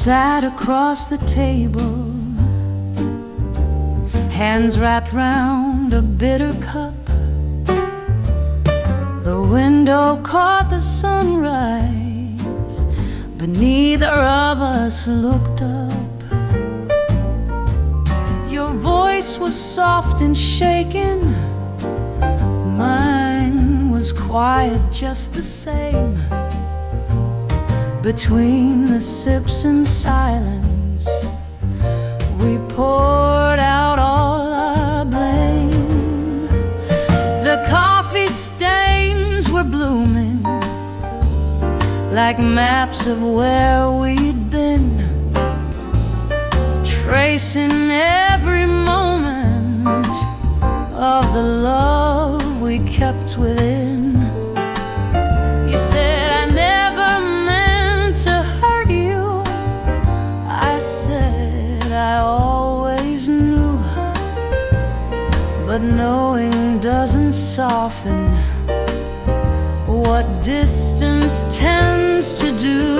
sat across the table, hands wrapped round a bitter cup. The window caught the sunrise, but neither of us looked up. Your voice was soft and shaken, mine was quiet just the same. Between the sips and silence, we poured out all our blame. The coffee stains were blooming like maps of where we'd been, tracing every moment of the love we kept within. You said I never meant to hurt you. I said I always knew, but knowing doesn't soften what distance tends to do.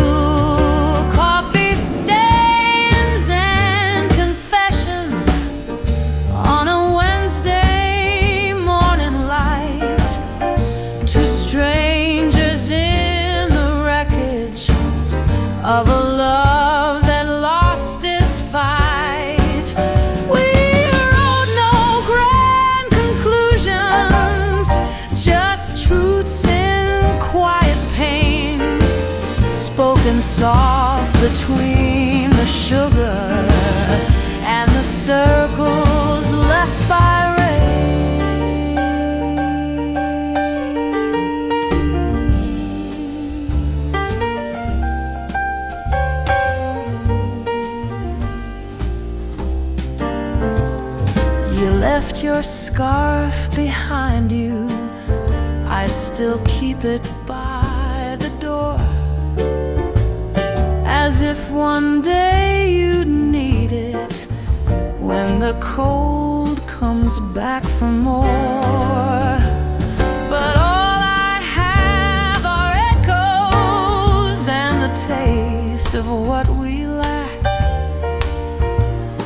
Coffee stains and confessions on a Wednesday morning light. Two strangers in the wreckage of a love that lost its fight. We wrote no grand conclusions, just truths in quiet pain, spoken soft between the sugar and the circles left by rain. You left your scarf behind you, I still keep it by the door, as if one day you'd need it when the cold comes back for more. But all I have are echoes and the taste of what we lacked.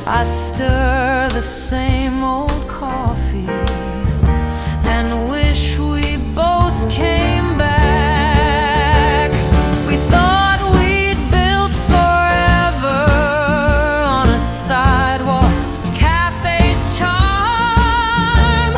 I stir the same old coffee and wish we both came back. We thought we'd built forever on a sidewalk, café's charm,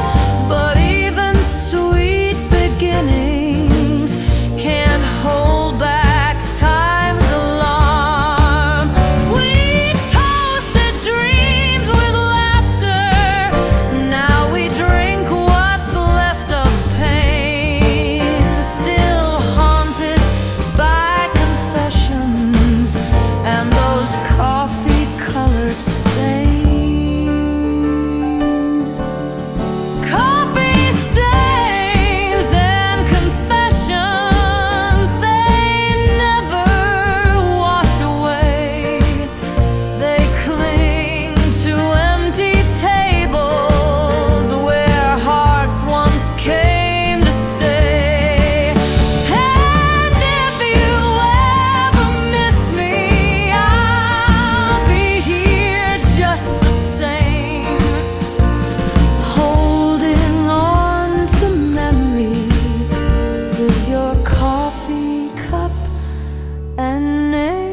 but even sweet beginnings can't hold back time's alarm. We toasted dreams with laughter, now we drink what's left of pain, still haunted by confessions and those coffee-colored stains. Coffee stains and confessions, they never wash away. They cling to empty tables where hearts once came to stay. And if you ever miss me, I'll be here just the same, holding on to memories with your coffee cup and name.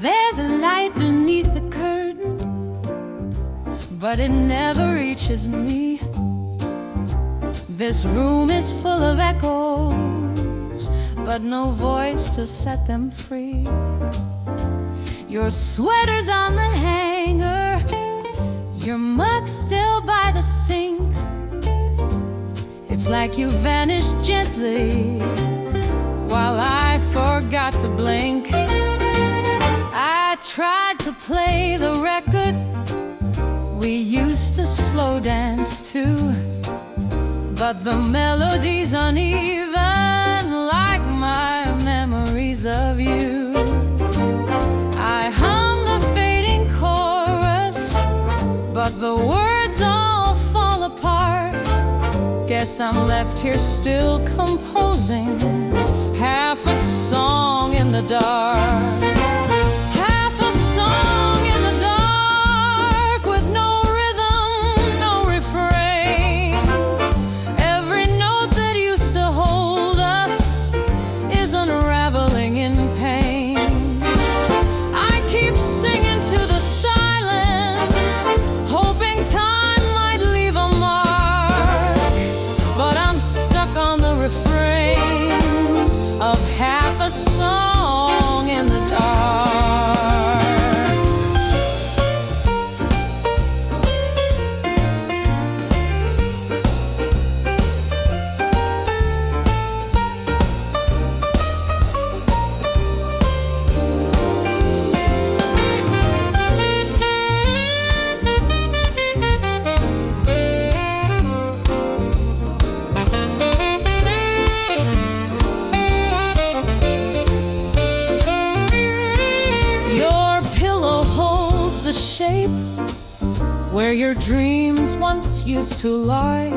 There's a light beneath the curtain, but it never reaches me. This room is full of echoes, but no voice to set them free. Your sweater's on the hanger, your mug's still by the sink. It's like you vanished gently while I forgot to blink. I tried to play the record we used to slow dance to, but the melody's uneven like my memories of you. I hum the fading chorus, but the words all fall apart. Guess I'm left here still composing half a song in the dark. Half a song in the dark with no rhythm, no refrain. Every note that used to hold us is unraveling in pain. I keep singing to the silence, hoping time might leave a mark, but I'm stuck on the refrain of half a song in the dark. Where your dreams once used to lie,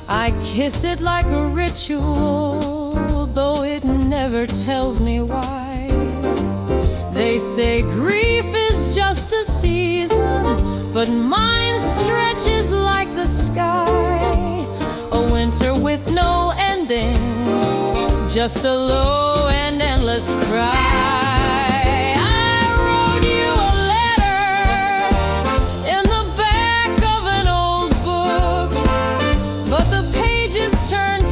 I kiss it like a ritual, though it never tells me why. They say grief is just a season, but mine stretches like the sky. A winter with no ending, just a low and endless cry.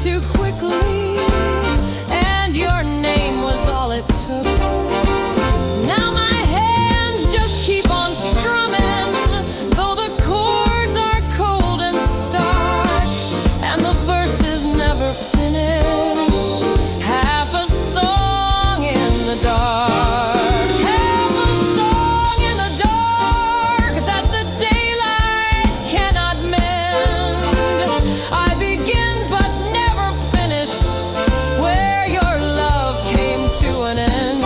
Too quickly, and your name was all it took. Now my hands just keep on strumming, though the chords are cold and stark, and the verses never finish. Half a song in the dark. Half a song in the dark that the daylight cannot mend. I begin but where your love came to an end.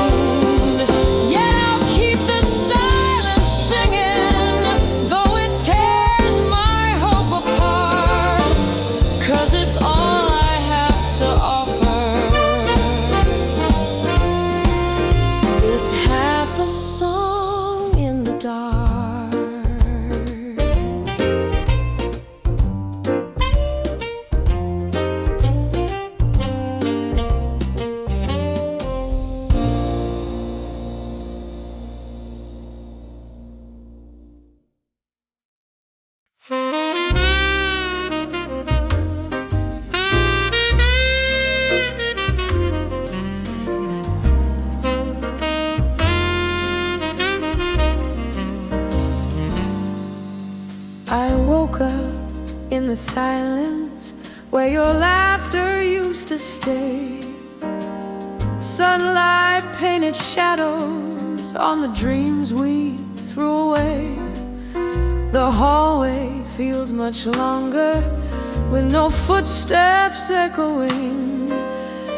Yet I'll keep the silence singing, though it tears my hope apart, 'cause it's all I have to offer. This half a song in the dark. I woke up in the silence where your laughter used to stay. Sunlight painted shadows on the dreams we threw away. The hallway feels much longer with no footsteps echoing,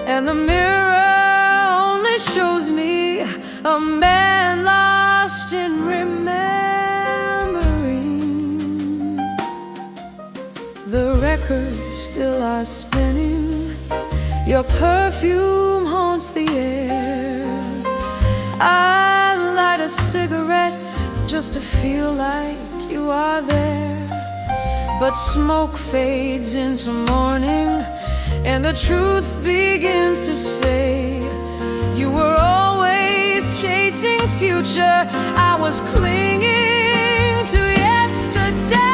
and the mirror only shows me a man lost in remembering. The records still are spinning, your perfume haunts the air. I light a cigarette just to feel like you are there, but smoke fades into morning, and the truth begins to say you were always chasing future. I was clinging to yesterday.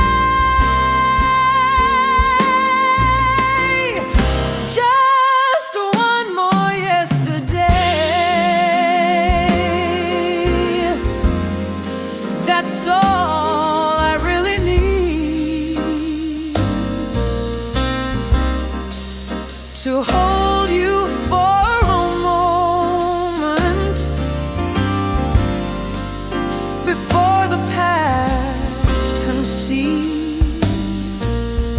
That's all I really need, to hold you for a moment seas.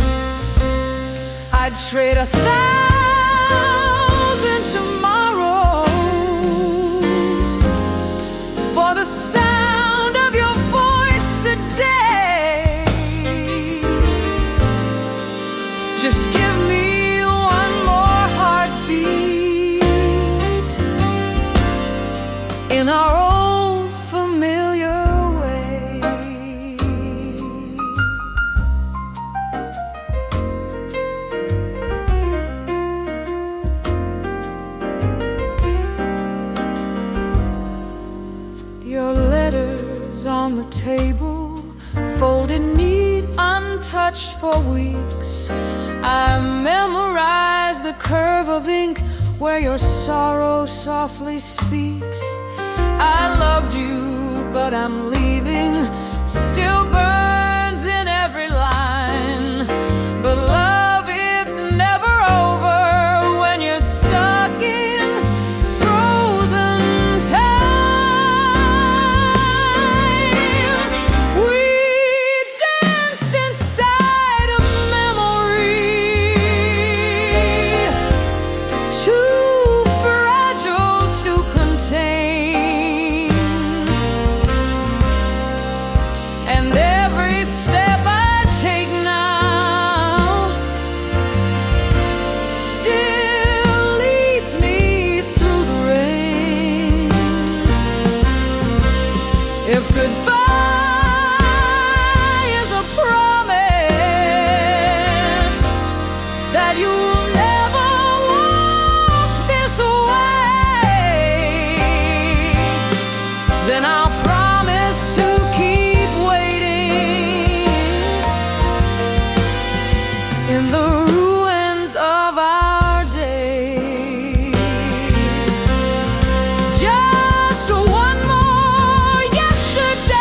I'd trade 1,000 tomorrows for the sound of your voice today. Just give me one more heartbeat in our old familiar way. Your letters on the table, folded neat, untouched for weeks. I memorize the curve of ink where your sorrow softly speaks. I loved you, but I'm leaving, still burns in every line. But love, it's never over when you're stuck in frozen time. We danced inside a memory, too fragile to contain. And every step I take now still leads me through the rain. If goodbye is a promise that you'll never walk this way, then I'll promise to keep waiting in the ruins of our day. Just one more yesterday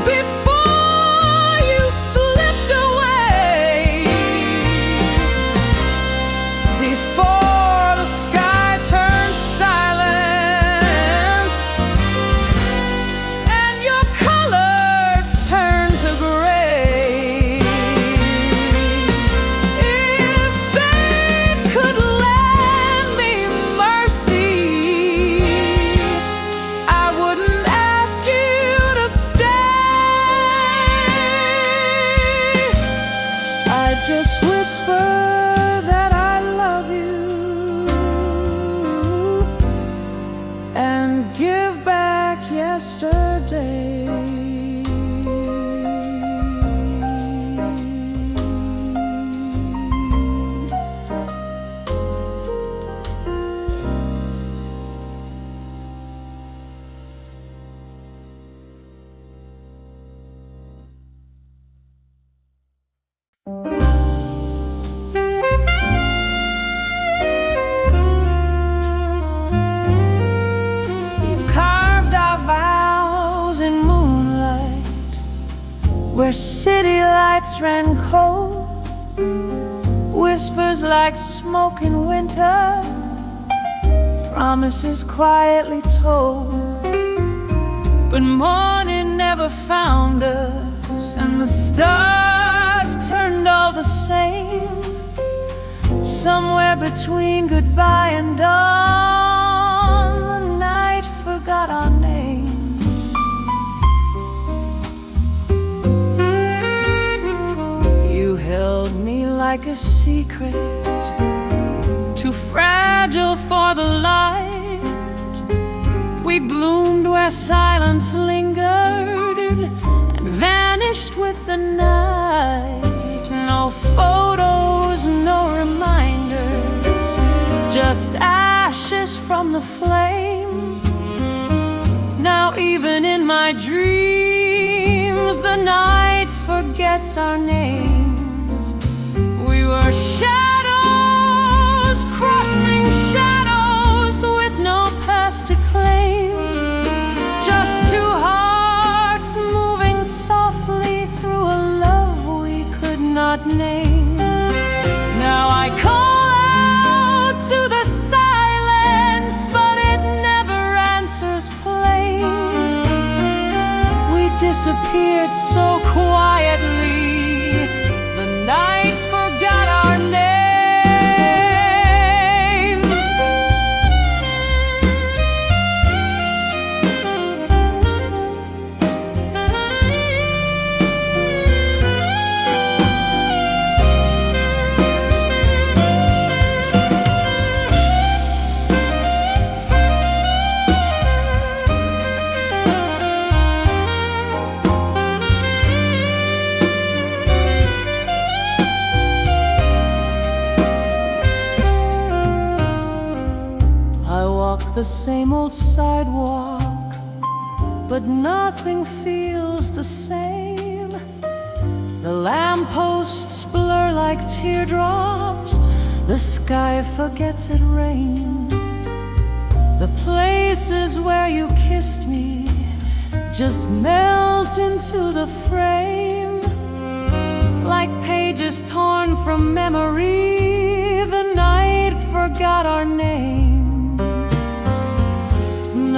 before you slipped away, before the sky turned silent and your colors turned to gray. If fate could lend me mercy, I wouldn't ask you to stay. I'd just whisper that I love you and give back yesterday. Carved our vows in moonlight where city lights ran cold, whispers like smoke in winter, promises quietly told. But morning never found us, and the stars turned all the same. Somewhere between goodbye and dawn, the night forgot our names. You held me like a secret, too fragile for the light. We bloomed where silence lingered and vanished with the night. No photos, no reminders, just ashes from the flame. Now even in my dreams, the night forgets our names. We were shadows crossing shadows with no past to claim. Just two hearts moving softly through a love we could not name. Now I call out to the silence, but it never answers plain. disappeared so quietly. The night forgot our name. The same old sidewalk, but nothing feels the same. The lampposts blur like teardrops. The sky forgets it rained. The places where you kissed me just melt into the frame, like pages torn from memory. The night forgot our name.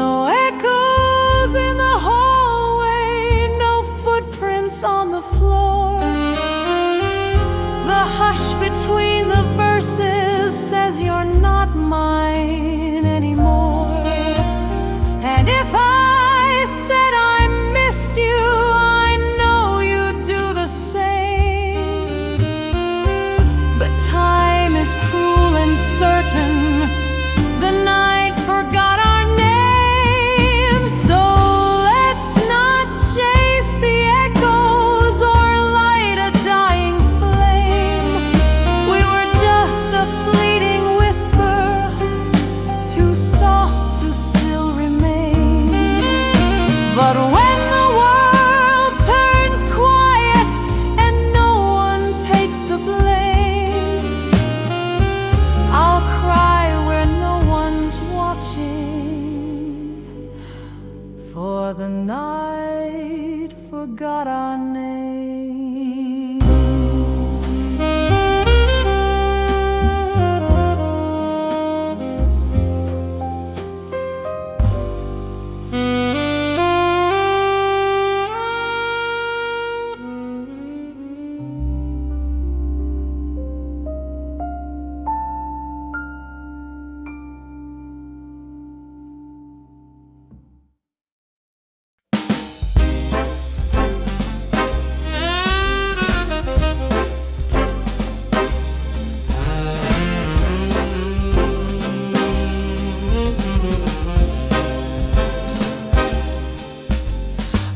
No echoes in the hallway, no footprints on the floor. The hush between the verses says you're not mine anymore. And if I said I missed you, I know you'd do the same. But time is cruel and certain. The night forgot our name. So let's not chase the echoes or light a dying flame. We were just a fleeting whisper, too soft to still remain. But when the world turns quiet and no one takes the blame, I'll cry where no one's watching. For the night forgot our name.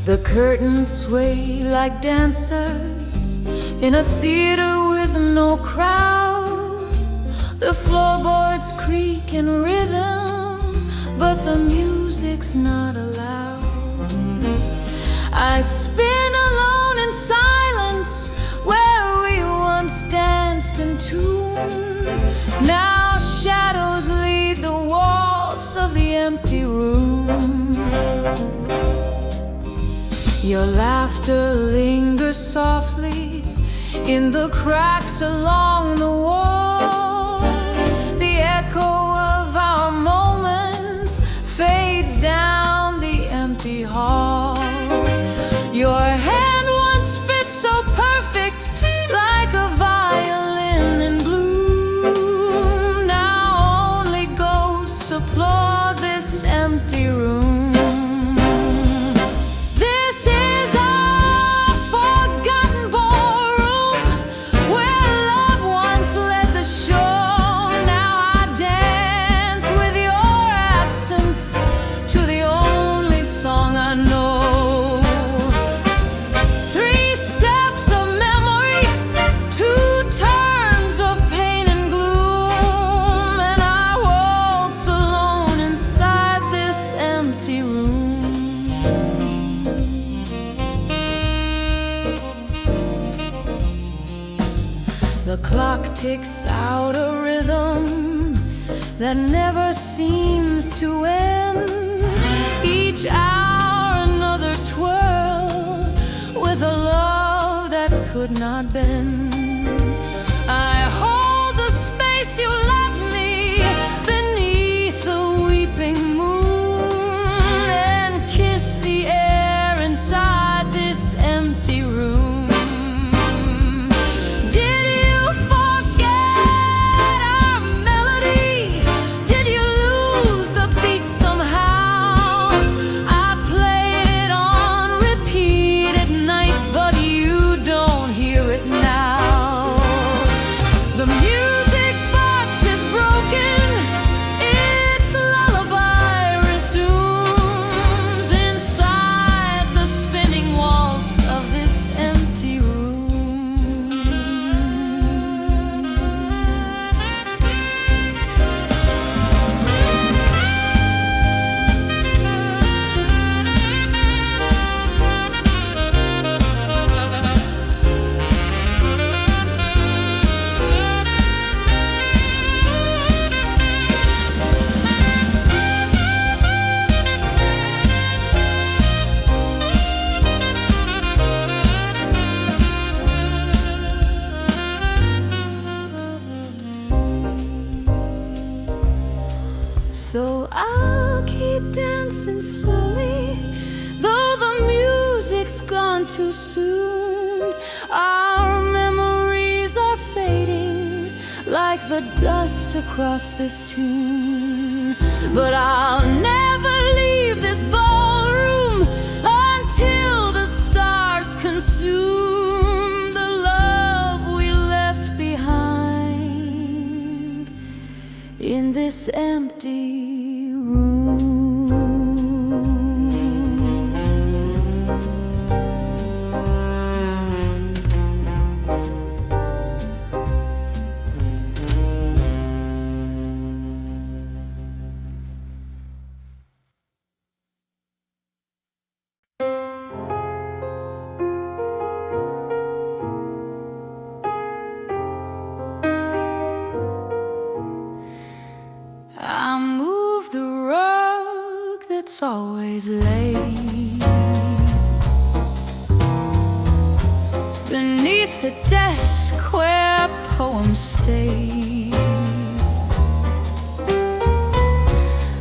The curtains sway like dancers in a theater with no crowd. The floorboards creak in rhythm, but the music's not allowed. I spin alone in silence where we once danced in tune. Now shadows lead the waltz of the empty room. Your laughter lingers softly in the cracks along the wall. The echo of our moments fades down the empty hall. Your hand once fit so perfect, like a violin in bloom. Now only ghosts applaud this empty room. The clock ticks out a rhythm that never seems to end. Each hour another twirl with a love that could not bend. I hold the space you left me beneath the weeping moon, and kiss the air inside keep dancing slowly, though the music's gone too soon. Our memories are fading like the dust across this tune. But I'll never leave this ballroom until the stars consume the love we left behind in this empty room. I move the rug that's always laid beneath the desk where poems stay.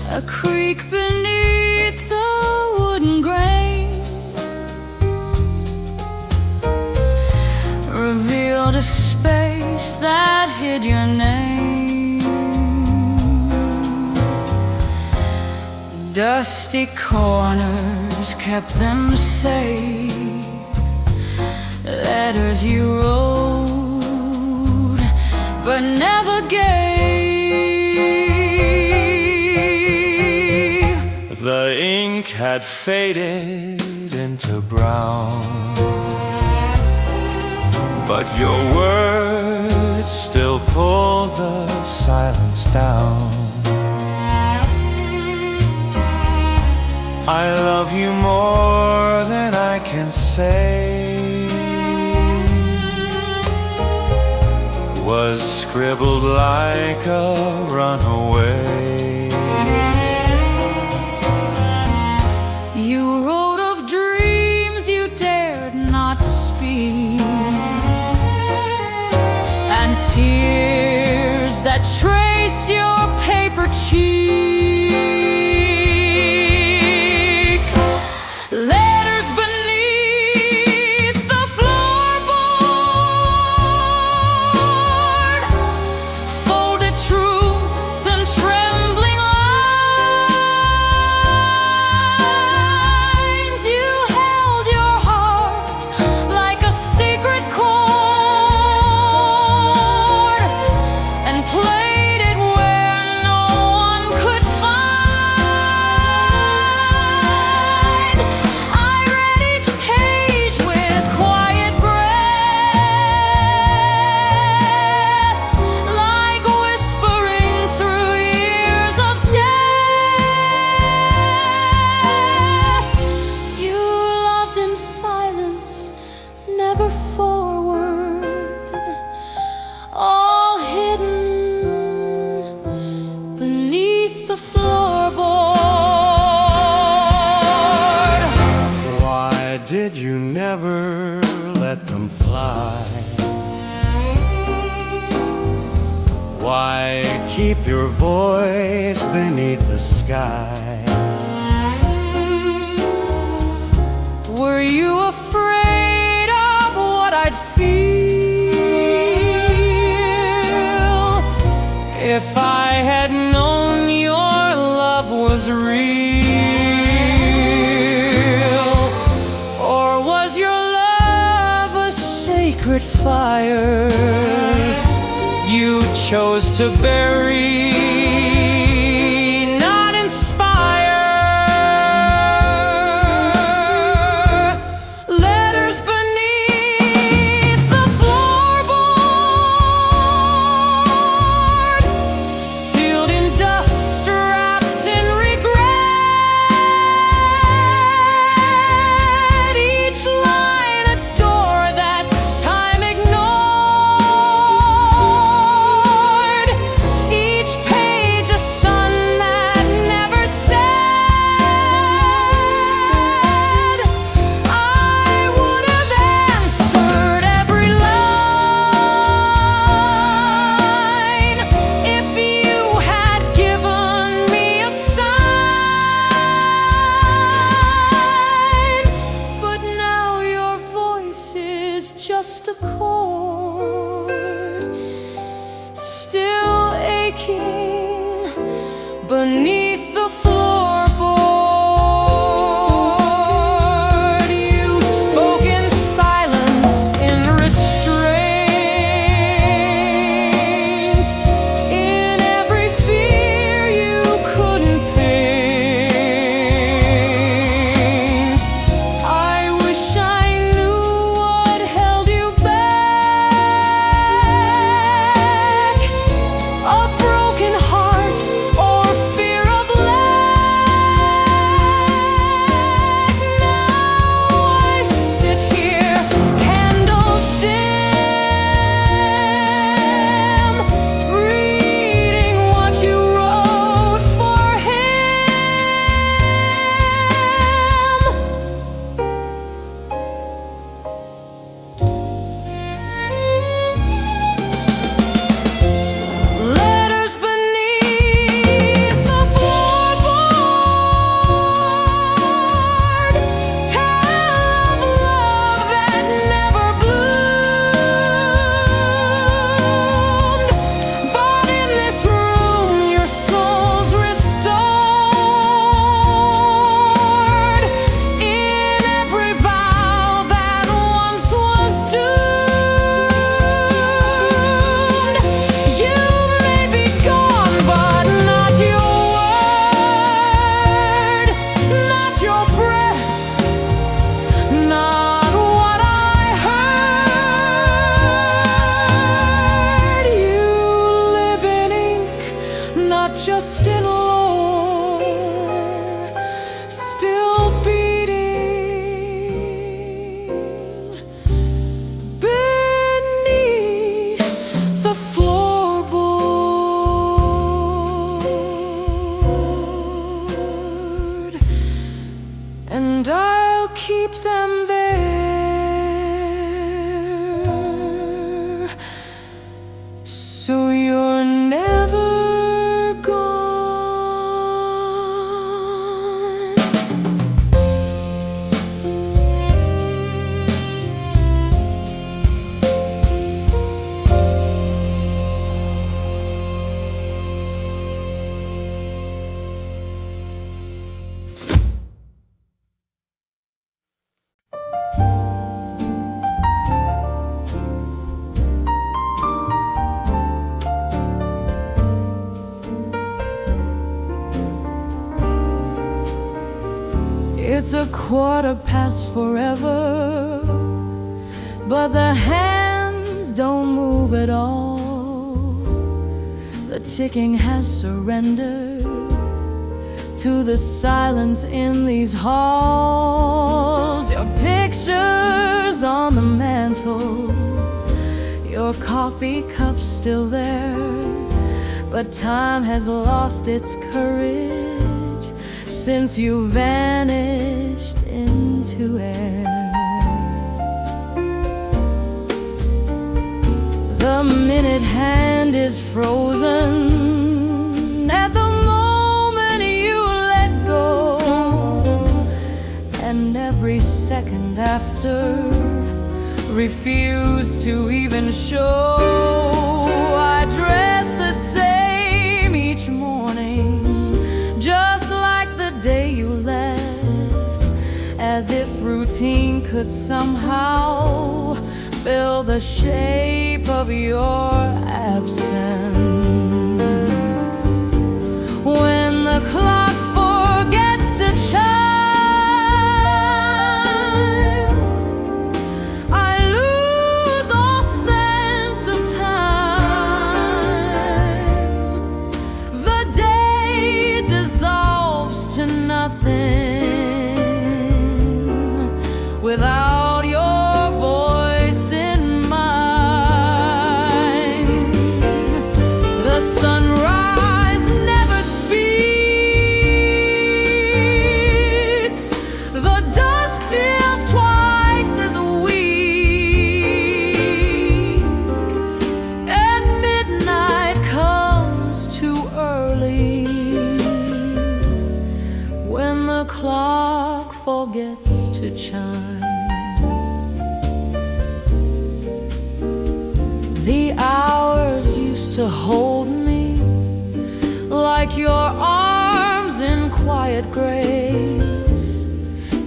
A creak beneath the wooden grain revealed a space that hid your name. Dusty corners kept them safe. Letters you wrote but never gave. The ink had faded into brown, but your words still pulled the silence down. I love you more than I can say was scribbled like a runaway. You wrote of dreams you dared not speak, and tears that trace your paper cheek. Letters beneath the floorboard, folded truths and trembling lines. You held your heart like a secret chord and played it where no one could find. Did you never let them fly? Why keep your voice beneath the sky? Were you afraid of what I'd feel if I had known your love was real? Sacred fire you chose to bury, not inspire. Letters beneath the floorboard, sealed in dust, wrapped in regret. Each line a door that time ignored, each page a just a chord, still aching beneath the floorboard. You spoke in silence, in restraint, in every fear you couldn't paint. I wish I knew what held you back, a broken heart or fear of lack. Now I sit here, candles dim, reading what you wrote for him. Letters beneath the floorboard tell of love that never bloomed. But in this room your soul's restored, in every vow that once was doomed. You may be gone, but not your word, not your breath, not what I heard. You live in ink, not just in lore, still beating beneath the floorboard. And I'll keep them there, so you're never gone. It's 1/4 forever, but the hands don't move at all. The ticking has surrendered to the silence in these halls. Your pictures on the mantle, your coffee cup still there, but time has lost its courage since you vanished into air. The minute hand is frozen at the moment you let go, and every second after refuse to even show. I dress the same each morning, just like the day you left, as if routine could somehow fill the shape of your absence. When the clock forgets to chime, I lose all sense of time. The day dissolves to nothing without your voice in mine. The sunrise never speaks. to hold me like your arms in quiet grace.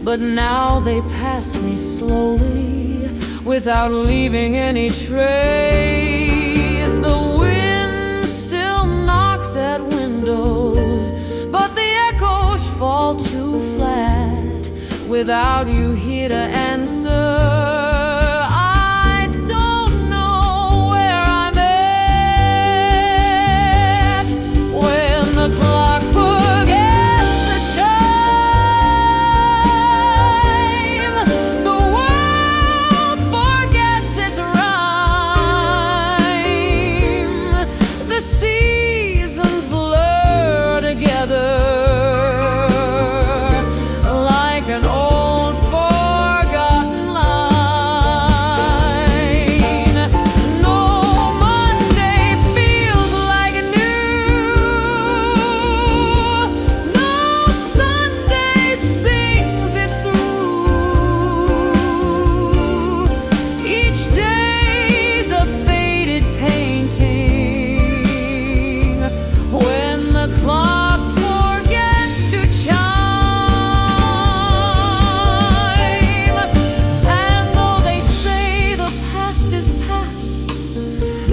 But now they pass me slowly without leaving any trace. The wind still knocks at windows, but the echoes fall too flat without you here to answer. I don't know where I'm at when the clock forgets the chime. The world forgets its rhyme. The seasons blur together like an old forgotten line. No Monday feels like new, no Sunday sings it through. Each day's a faded painting when the clock forgets to chime. And though they say the past is past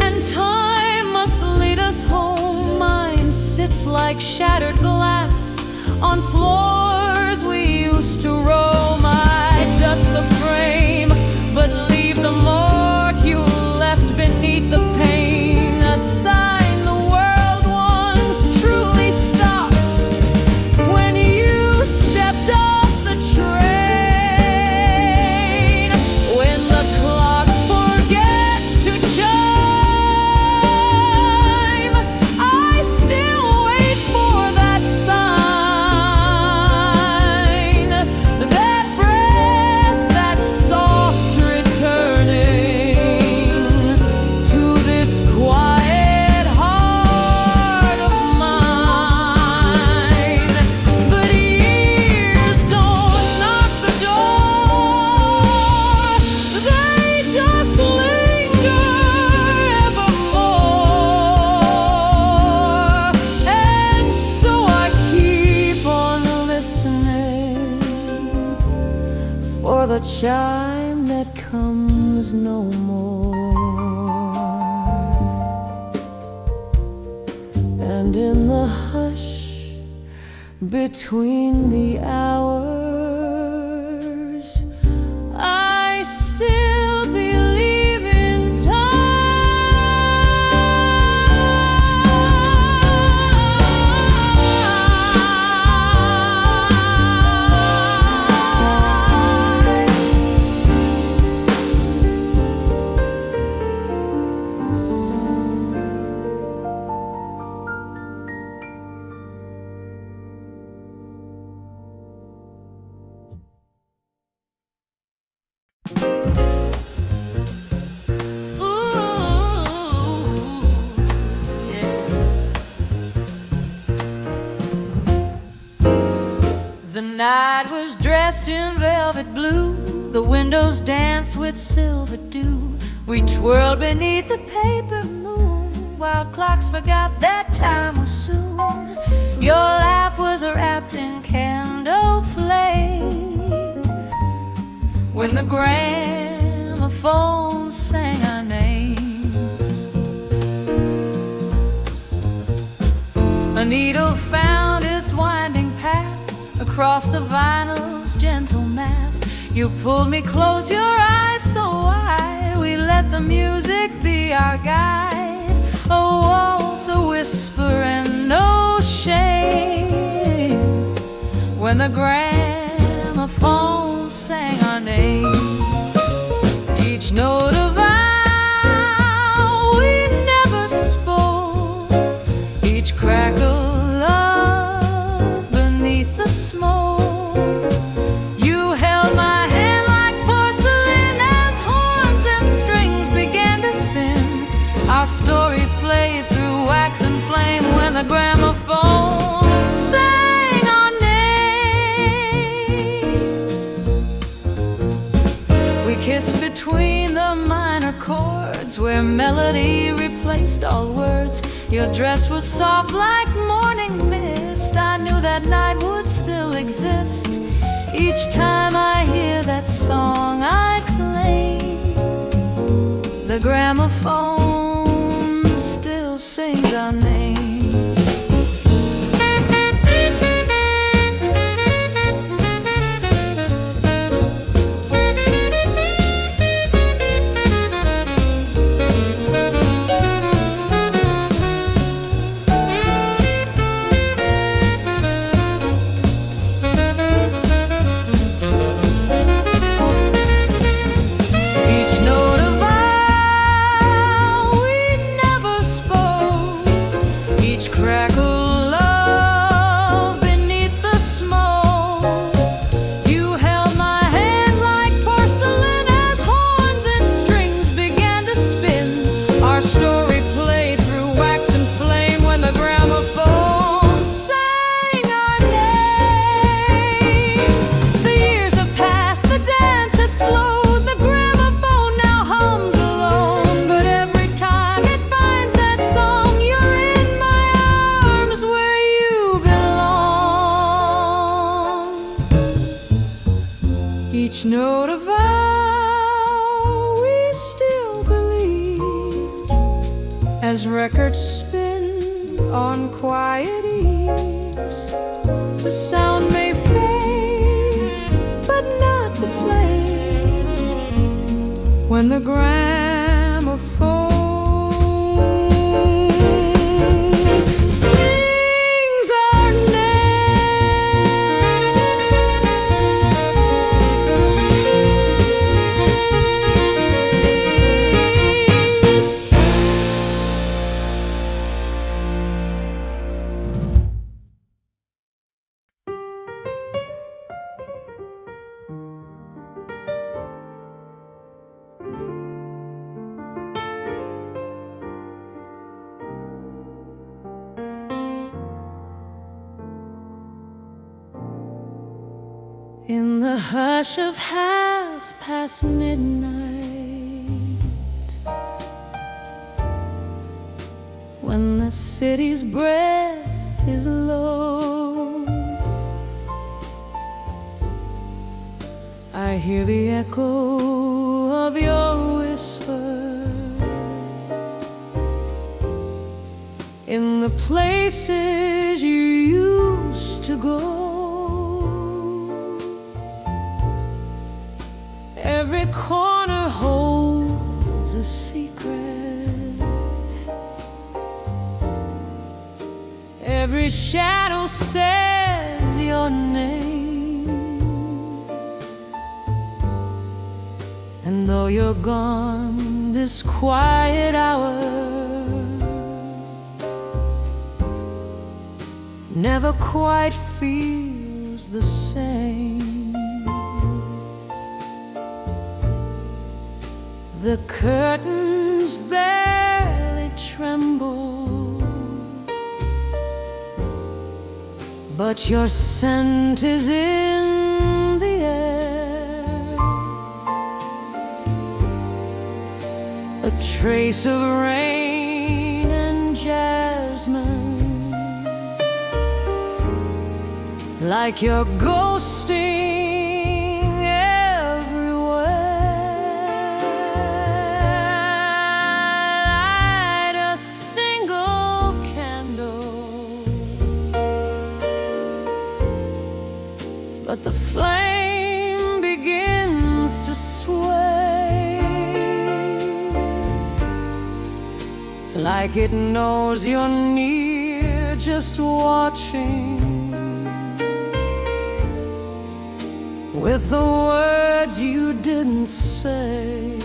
and time must lead us home, mine sits like shattered glass on floors we used to roam. I'd dust the frame, but leave the mark you left beneath the pane. A sign the world once truly stopped when you stepped off the train. When the clock forgets to chime, I still wait for that sign, that breath, that soft returning to this quiet heart of mine. But years don't knock the door, they just linger evermore. And so I keep on listening for the chime that comes no more. And in the hush between the hours, I still believe in The night was dressed in velvet blue, the windows danced with silver dew. We twirled beneath the paper moon while clocks forgot that time was soon. Your laugh was wrapped in candle flame when the gramophone sang our names. A needle found its winding path across the vinyl's gentle math. You pulled me close, your eyes so wide. We let the music be our guide. A waltz, a whisper, and no shame when the gramophone sang our names. Each note of vow we never spoke, each crackle smoke. You held my hand like porcelain as horns and strings began to spin. Our story played through wax and flame when the gramophone sang our name. kissed between the minor chords, where melody replaced all words. Your dress was soft like morning mist. I knew that night would still exist. Each time I hear that song I play, the gramophone still sings our names. Each note of vow we still believe, as records spin on quiet ease. The sound may fade, but not the flame, when the gramophone sings our name. In the hush of half past midnight, when the city's breath is low, I hear the echo of your whisper in the places you used to go. Every corner holds a secret. Every shadow says your name. And though you're gone this quiet hour never quite feels the same. The curtains barely tremble, but your scent is in the air, a trace of rain and jasmine, like you're ghosting but the flame begins to sway, like it knows you're near, just watching, with the words you didn't say.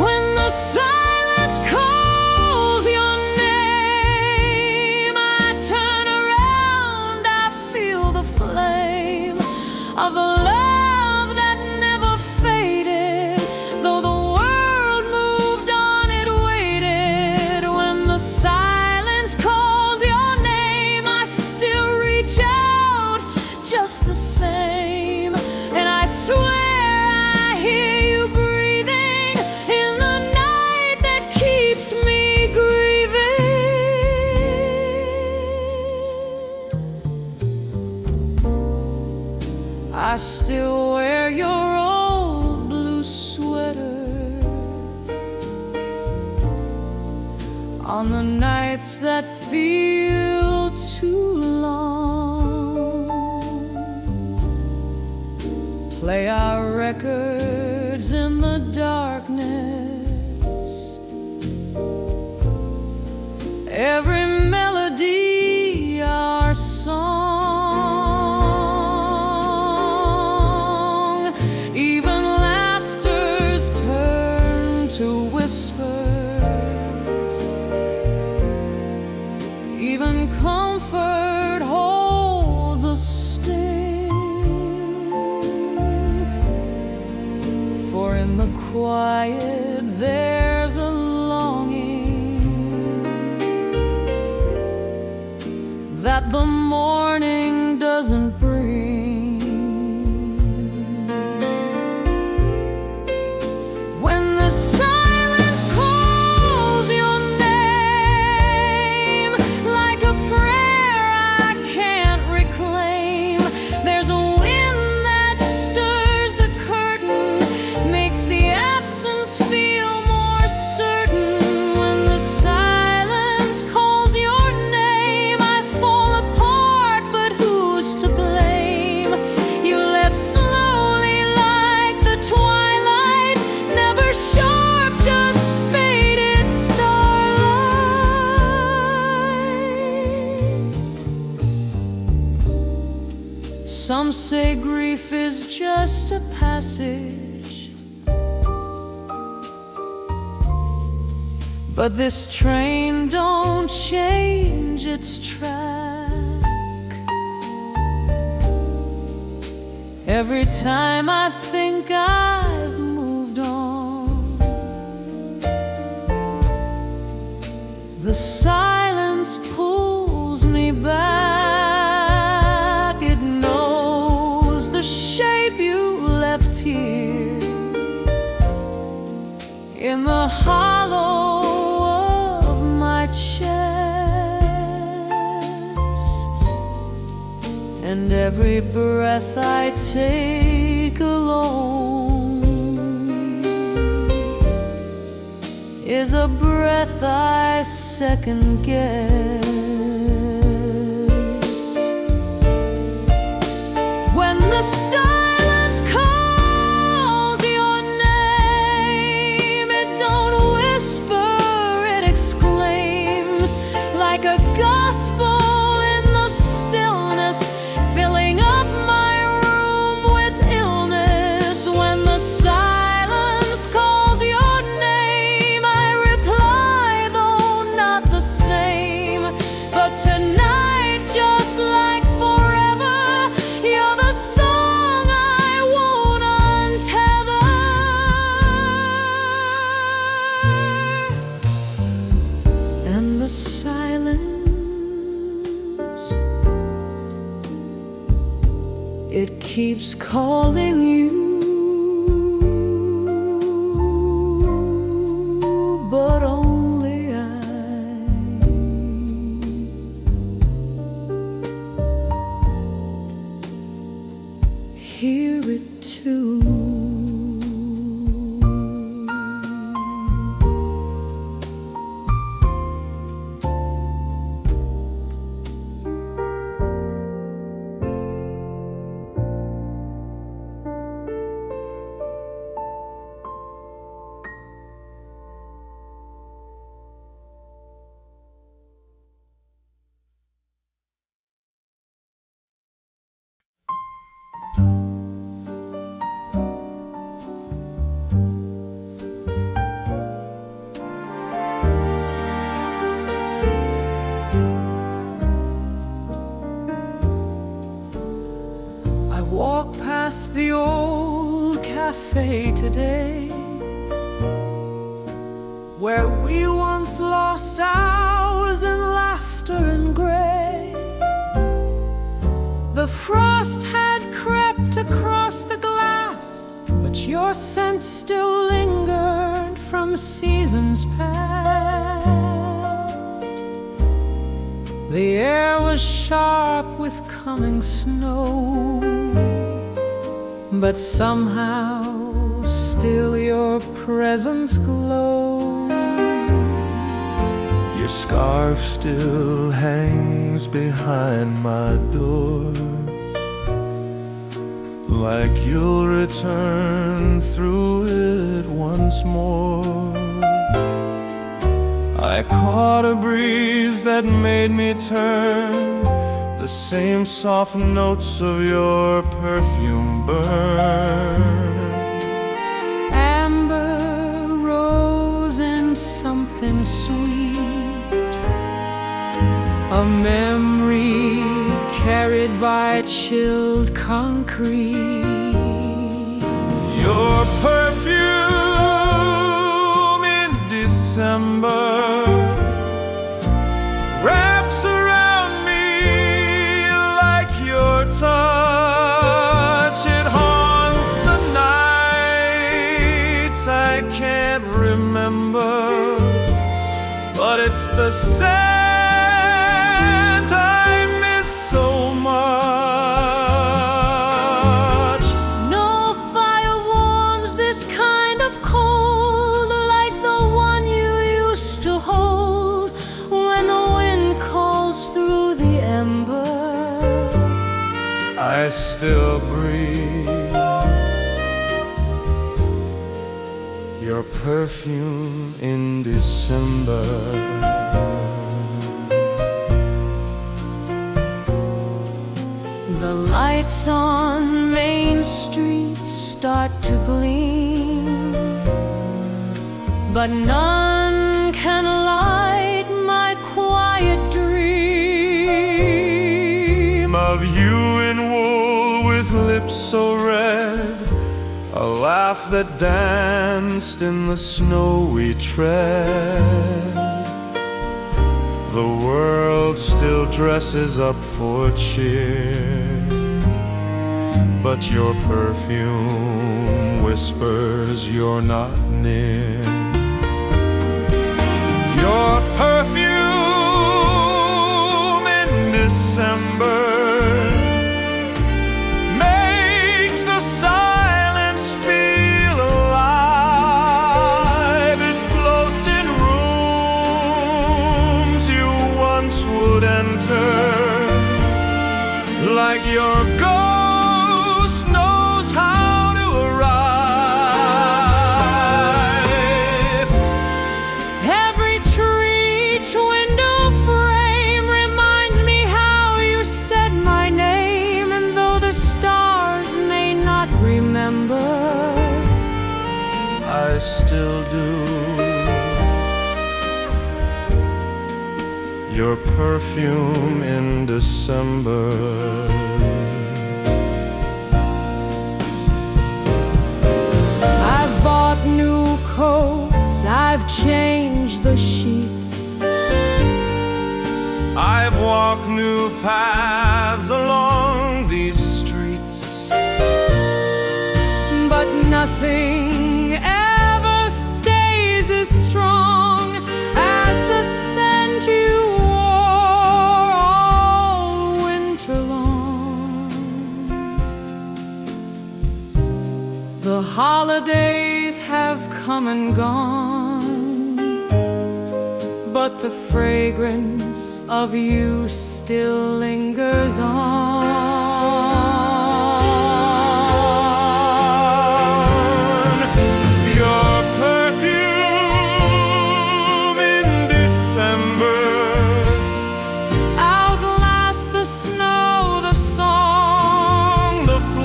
When the silence calls your of the love that never faded, though the world moved on, it waited. When the silence calls your name, I still reach out just the same. same. And I swear I hear you breathing in the night that keeps me grieving. I still wear your old blue sweater on the nights that feel too long. Play our records in the darkness, every melody our song. Even laughter's turn to whispers, even comfort holds a sting. For in the quiet there's a longing that the morning doesn't bring. When the silence calls your name like a prayer I can't reclaim, there's a wind that stirs the curtain, makes the absence feel more certain. When the silence calls your name, I fall apart, but who's to blame? You left slowly like the twilight, never sharp, just faded starlight. Some say grief is just a passage, but this train don't change its track. Every time I think I've moved on, the silence pulls me back. It knows the shape you left here in the hollow of my chest. And every breath I take alone is a breath I second guess. When the silence calls your name, it don't whisper, it exclaims like a gospel in the stillness, filling up my room with illness. When the silence calls your name, I reply, though not the same. But tonight, just like forever, you're the song I won't untether. And the silence, it keeps calling you, but only I hear it too. Walk past the old cafe today, where we once lost hours in laughter and gray. The frost had crept Your scent still lingered from seasons past. The air was sharp with coming snow, but somehow still your presence glowed. Your scarf still hangs behind my door, like you'll return through it once more. I caught a breeze that made me turn, the same soft notes of your perfume burn. Amber, rose, and something sweet, a memory carried by chilled concrete. Your perfume in December wraps around me like your touch. It haunts the nights I can't remember, but it's the scent I miss so much. No fire warms this kind of cold like the one you used to hold when the wind calls through the ember. I still breathe your perfume in December. The lights on Main Street start to gleam, but none can light my quiet dream Of you in wool with lips so red, a laugh that danced in the snow we tread. The world still dresses up for cheer, but your perfume whispers you're not near. Your perfume in December makes the silence feel alive. It floats in rooms you once would enter, like your ghost knows how to arrive. Every tree, each window frame reminds me how you said my name, and though the stars may not remember, I still do. Your perfume in December. I've bought new coats, I've changed the sheets, I've walked new paths along these streets, but nothing ever stays as strong as the scent you wore all winter long. The holidays have come and gone, but the fragrance of you still lingers on. Your perfume in December Outlast the snow, the song, the flame,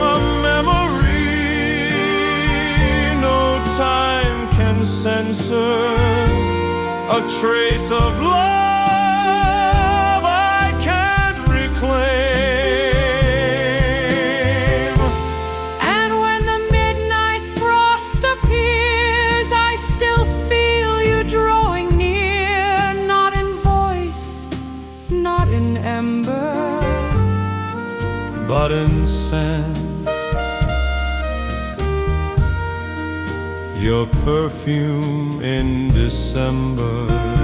a memory no time can censor, a trace of love I can't reclaim. and when the midnight frost appears, I still feel you drawing near, not in voice, not in ember, but in scent your perfume in December.